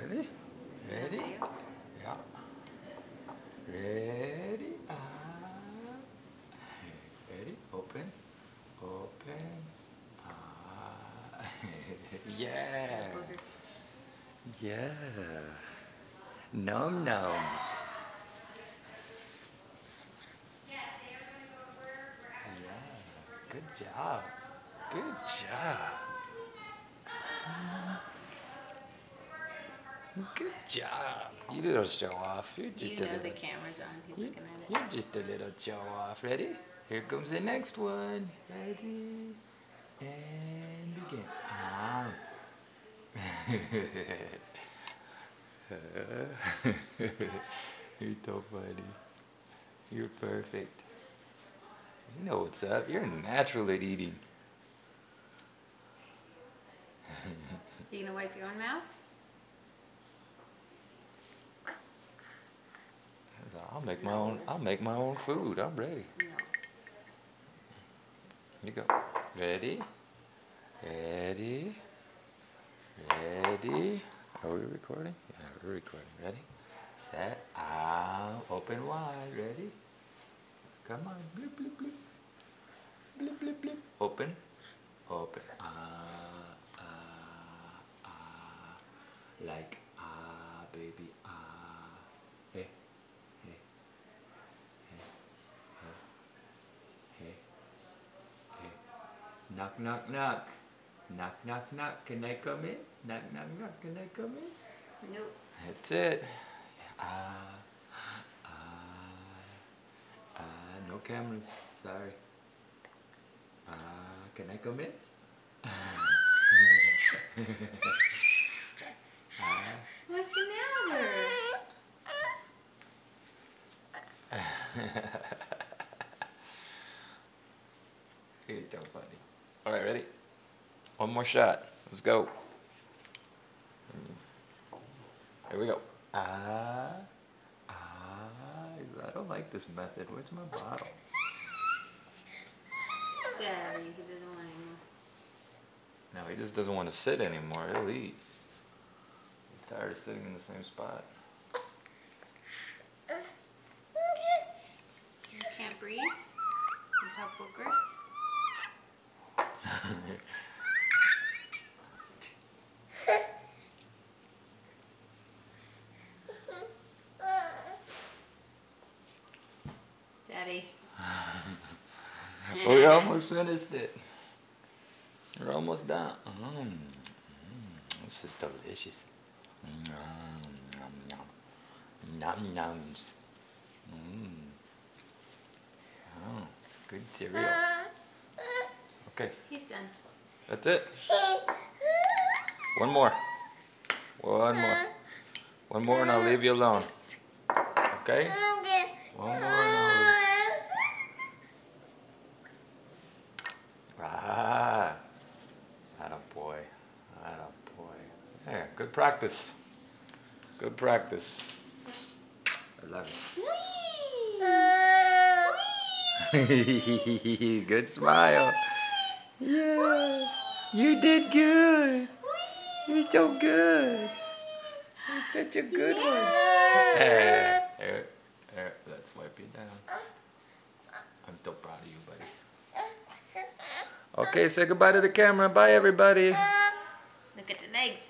Ready? Ready? Yeah. Ready? Ready? Open. Open. Yeah. Yeah. Num nums. Yeah. Good job. Good job. Good job. You little show off. You're just you know the camera's on. He's looking at it. You're just a little show off. Ready? Here comes the next one. Ready? And begin. You're so funny. You're perfect. You know what's up. You're natural at eating. You gonna wipe your own mouth? I'll make my own food. I'm ready. No. Here you go. Ready? Ready? Ready? Are we recording? Yeah, we're recording. Ready? Set. Open wide. Ready? Come on. Blip, blip, blip. Blip, blip, blip. Open. Open. Like, baby. Hey. Hey. Hey. Hey. Hey. Hey. Knock, knock, knock. Knock, knock, knock. Can I come in? Knock, knock, knock. Can I come in? Nope. That's it. No cameras. Sorry. Can I come in? What's the matter? You're so funny. All right, ready? One more shot. Let's go. Here we go. I don't like this method. Where's my bottle? Daddy, he doesn't want anymore. No, he just doesn't want to sit anymore. He'll eat. He's tired of sitting in the same spot. You can't breathe? You have boogers? Daddy. We almost finished it. We're almost done. This is delicious. Nom noms. Oh, good cereal. Okay. He's done. That's it. One more. One more. One more and I'll leave you alone. Okay? One more and I'll leave you. Attaboy. Attaboy. Yeah, good practice. Good practice. I love it. Good smile. Yeah. You did good. You're so good. You're such a good one. Here, let's wipe you down. I'm so proud of you, buddy. Okay, say goodbye to the camera. Bye, everybody. Look at the legs.